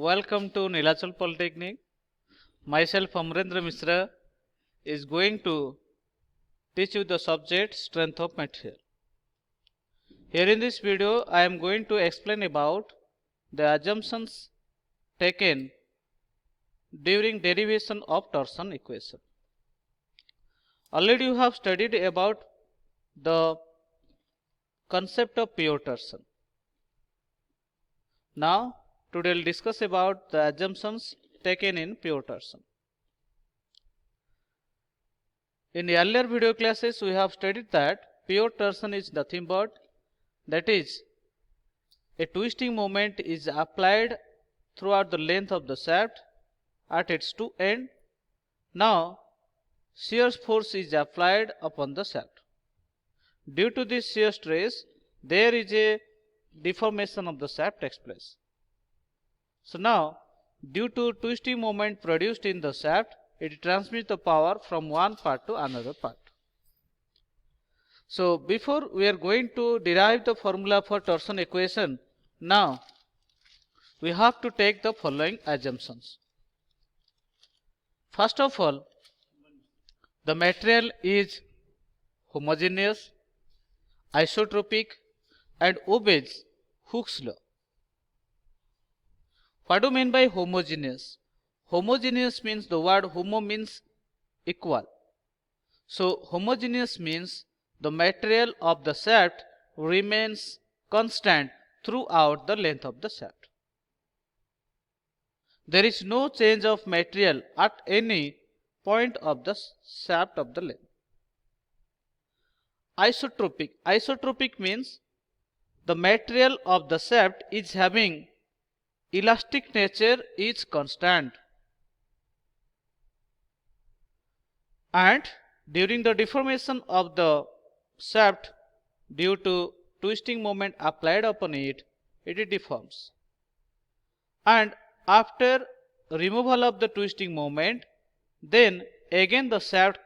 Welcome to Nilachal Polytechnic. Myself Amrendra Mishra is going to teach you the subject strength of material. Here in this video I am going to explain about the assumptions taken during derivation of torsion equation. Already you have studied about the concept of pure torsion. Now today we will discuss about the assumptions taken in pure torsion. In earlier video classes we have studied that pure torsion is nothing but, that is, a twisting moment is applied throughout the length of the shaft at its two ends. Now shear force is applied upon the shaft. Due to this shear stress, there is a deformation of the shaft takes place. So now, due to twisting moment produced in the shaft, it transmits the power from one part to another part. So before we are going to derive the formula for torsion equation, now we have to take the following assumptions. First of all, the material is homogeneous, isotropic and obeys Hooke's law. What do you mean by homogeneous? Homogeneous means, the word homo means equal. So homogeneous means the material of the shaft remains constant throughout the length of the shaft. There is no change of material at any point of the shaft of the length. Isotropic. Isotropic means the material of the shaft is having elastic nature is constant, and during the deformation of the shaft due to twisting moment applied upon it, it deforms. And after removal of the twisting moment, then again the shaft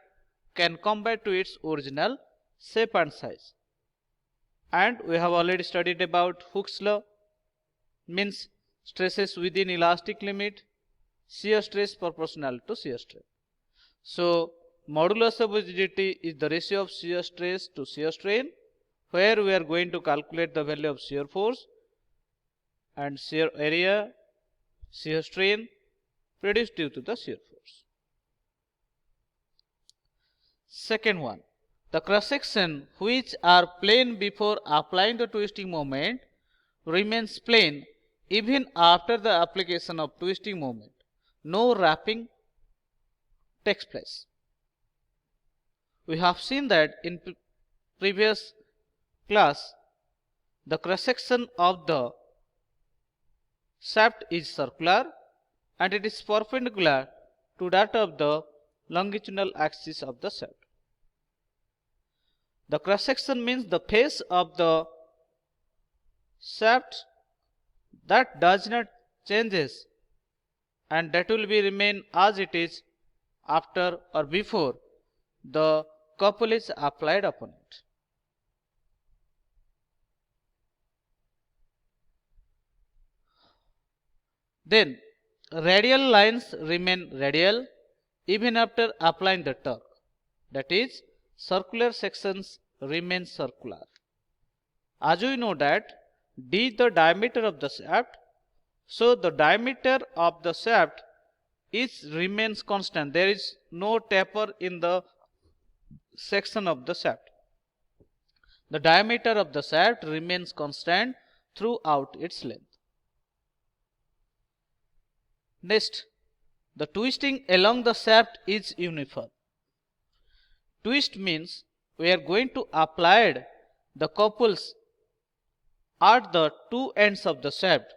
can come back to its original shape and size. And we have already studied about Hooke's law, means stresses within elastic limit, shear stress proportional to shear strength. So modulus of rigidity is the ratio of shear stress to shear strain, where we are going to calculate the value of shear force and shear area, shear strain produced due to the shear force. Second one, the cross section which are plane before applying the twisting moment remains plane even after the application of twisting moment. No wrapping takes place. We have seen that in previous class, the cross section of the shaft is circular and it is perpendicular to that of the longitudinal axis of the shaft. The cross section means the face of the shaft that does not changes, and that will be remain as it is after or before the couple is applied upon it. Then radial lines remain radial even after applying the torque, that is, circular sections remain circular. As we know that d is the diameter of the shaft, so the diameter of the shaft remains constant. There is no taper in the section of the shaft. The diameter of the shaft remains constant throughout its length. Next, the twisting along the shaft is uniform. Twist means we are going to apply the couples at the two ends of the shaft,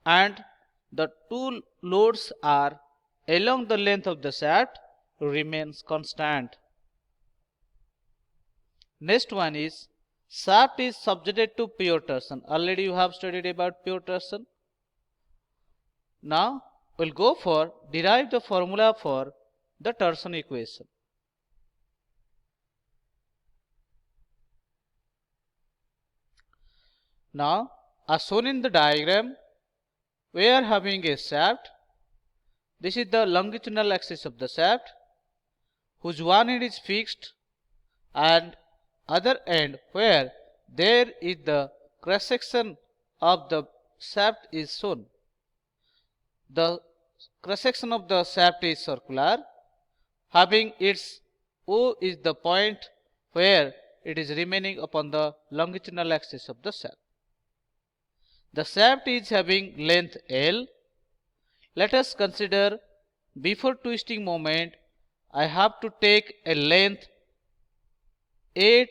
and the two loads are along the length of the shaft remains constant. Next one is shaft is subjected to pure torsion. Already you have studied about pure torsion. Now we'll go for derive the formula for the torsion equation. Now as shown in the diagram, we are having a shaft. This is the longitudinal axis of the shaft, whose one end is fixed and other end where there is the cross section of the shaft is shown. The cross section of the shaft is circular, having its O is the point where it is remaining upon the longitudinal axis of the shaft. The shaft is having length L. Let us consider before twisting moment I have to take a length A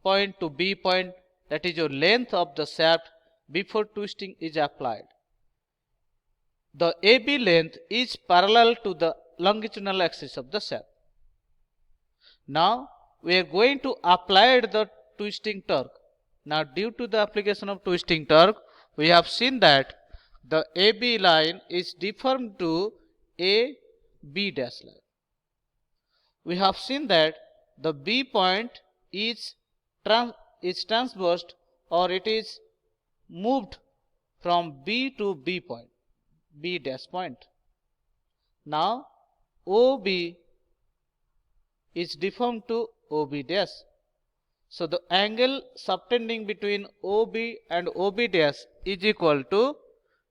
point to B point, that is your length of the shaft before twisting is applied. The AB length is parallel to the longitudinal axis of the shaft. Now we are going to apply the twisting torque. Now due to the application of twisting torque, we have seen that the AB line is deformed to AB dash line. We have seen that the B point is transversed, or it is moved from B to B point, B dash point. Now OB is deformed to OB dash. So the angle subtending between OB and OB dash is equal to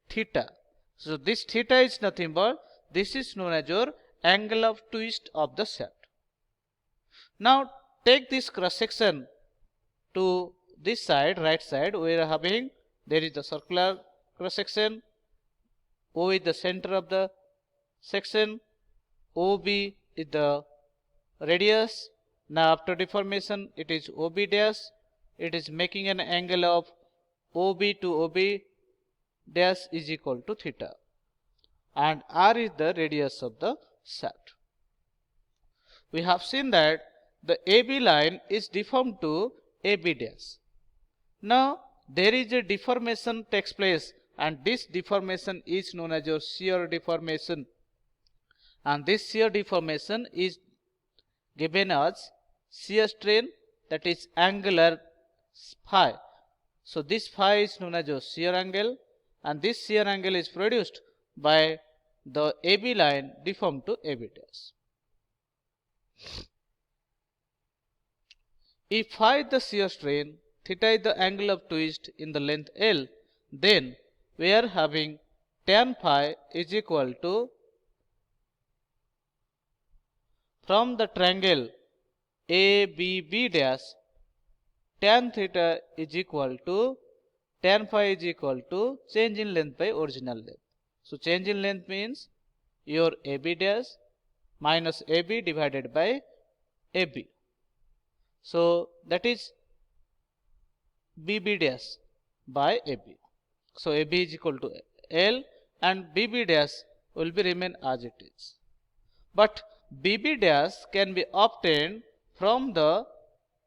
theta. So this theta is nothing but this is known as your angle of twist of the shaft. Now take this cross section to this side, right side. We are having, there is the circular cross section. O is the center of the section. OB is the radius. Now after deformation it is OB dash. It is making an angle of OB to OB dash is equal to theta, and R is the radius of the shaft. We have seen that the AB line is deformed to AB dash. Now there is a deformation takes place, and this deformation is known as your shear deformation, and this shear deformation is given as shear strain, that is angular phi. So this phi is known as your shear angle, and this shear angle is produced by the AB line deformed to AB dash. If phi is the shear strain, theta is the angle of twist in the length L, then we are having tan phi is equal to, from the triangle ABB dash, tan theta is equal to, tan phi is equal to change in length by original length. So change in length means your AB dash minus AB divided by AB. So that is BB dash by AB. So AB is equal to L, and BB dash will be remain as it is. But BB dash can be obtained from the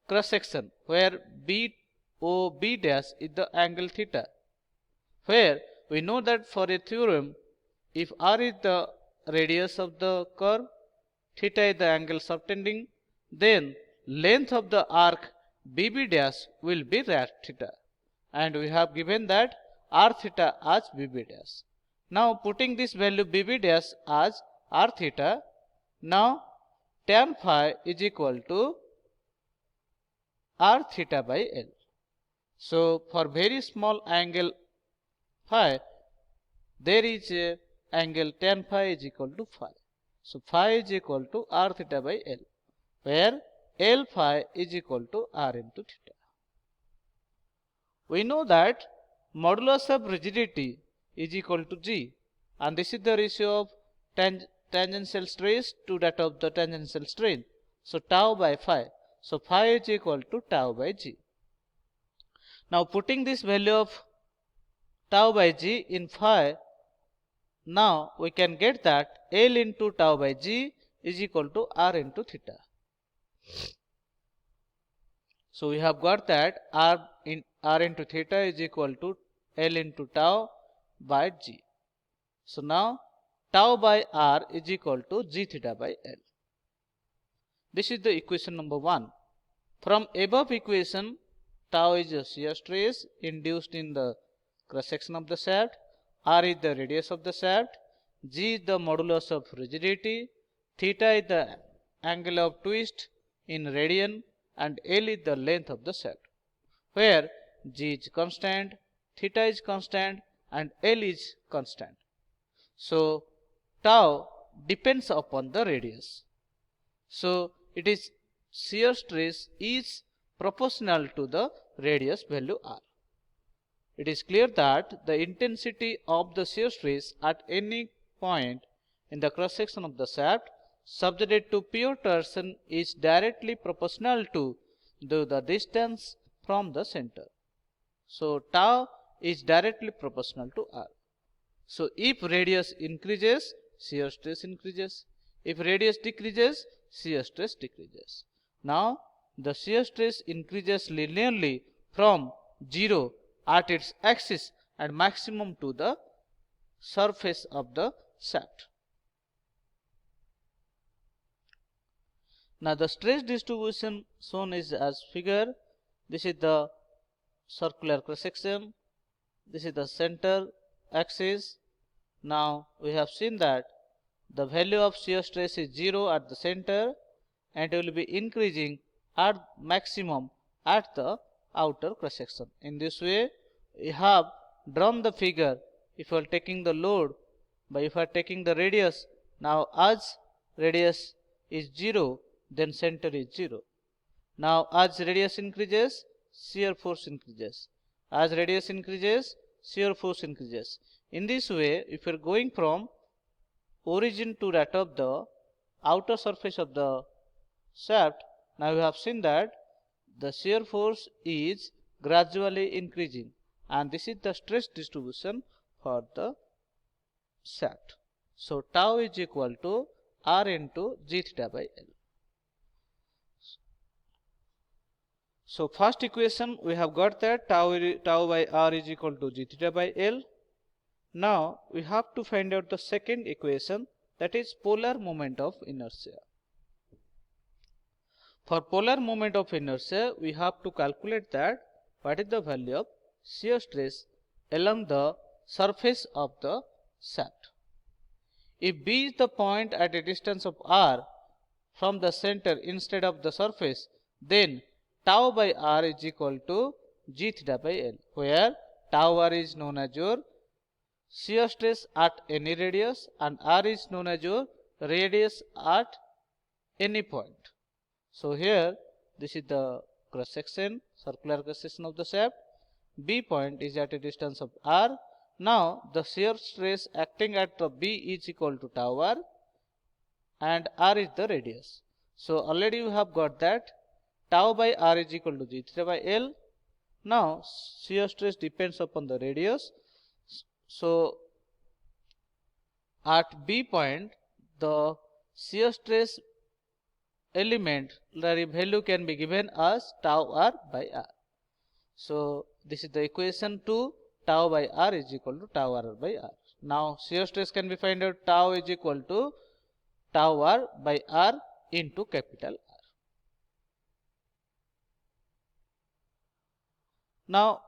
cross section where BOB dash is the angle theta, where we know that for a theorem, if R is the radius of the curve, theta is the angle subtending, then length of the arc BB dash will be rad theta, and we have given that R theta as BB dash. Now putting this value BB dash as R theta, now tan phi is equal to R theta by L. So for very small angle phi, there is a angle tan phi is equal to phi. So phi is equal to R theta by L, where L phi is equal to R into theta. We know that modulus of rigidity is equal to G, and this is the ratio of tangential stress to that of the tangential strain. So tau by phi. So phi is equal to tau by G. Now putting this value of tau by G in phi, now we can get that L into tau by G is equal to R into theta. So we have got that R into theta is equal to L into tau by G. So now tau by R is equal to G theta by L. This is the equation number 1. From above equation, tau is a shear stress induced in the cross section of the shaft. r is the radius of the shaft, g is the modulus of rigidity, theta is the angle of twist in radian, and L is the length of the shaft, where g is constant, theta is constant, and L is constant. So tau depends upon the radius. So it is shear stress is proportional to the radius value r. It is clear that the intensity of the shear stress at any point in the cross section of the shaft subjected to pure torsion is directly proportional to the distance from the center. So tau is directly proportional to r. So if radius increases, shear stress increases. If radius decreases, shear stress decreases. Now the shear stress increases linearly from 0 at its axis and maximum to the surface of the shaft. Now the stress distribution shown is as figure. This is the circular cross section. This is the center axis. Now we have seen that the value of shear stress is 0 at the center and it will be increasing at maximum at the outer cross section. In this way we have drawn the figure. If you are taking the load, but if you are taking the radius, now as radius is 0, then center is 0. Now as radius increases, shear force increases. As radius increases, shear force increases. In this way, if you are going from origin to that of the outer surface of the shaft, now we have seen that the shear force is gradually increasing, and this is the stress distribution for the shaft. So tau is equal to r into g theta by L. So first equation we have got that tau by r is equal to g theta by L. Now we have to find out the second equation, that is polar moment of inertia. For polar moment of inertia, we have to calculate that what is the value of shear stress along the surface of the shaft. If B is the point at a distance of r from the center instead of the surface, then tau by r is equal to g theta by L, where tau r is known as your shear stress at any radius and r is known as your radius at any point. So here this is the cross section, circular cross section of the shaft. B point is at a distance of r. Now the shear stress acting at the B is equal to tau r and r is the radius. So already we have got that tau by r is equal to g theta by L. Now shear stress depends upon the radius. So at B point the shear stress element value can be given as tau r by r. So this is the equation to tau by r is equal to tau r by r. Now shear stress can be found out tau is equal to tau r by r into capital R. Now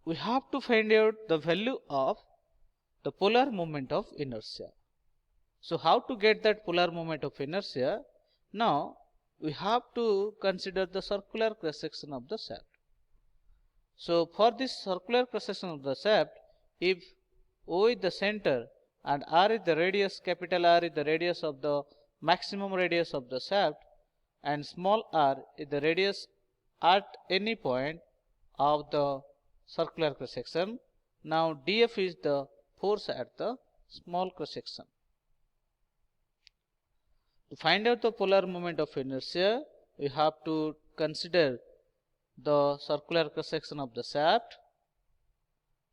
we have to find out the value of the polar moment of inertia. So how to get that polar moment of inertia? Now we have to consider the circular cross section of the shaft. So for this circular cross section of the shaft, if O is the center and R is the radius, capital R is the radius of the maximum radius of the shaft, and small r is the radius at any point of the circular cross section. Now dF is the force at the small cross section. To find out the polar moment of inertia, we have to consider the circular cross section of the shaft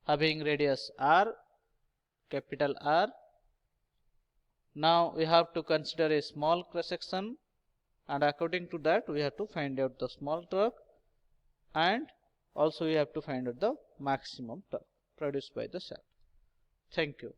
having radius r, capital R. Now we have to consider a small cross section, and according to that we have to find out the small torque, and also we have to find out the maximum torque produced by the shaft. Thank you.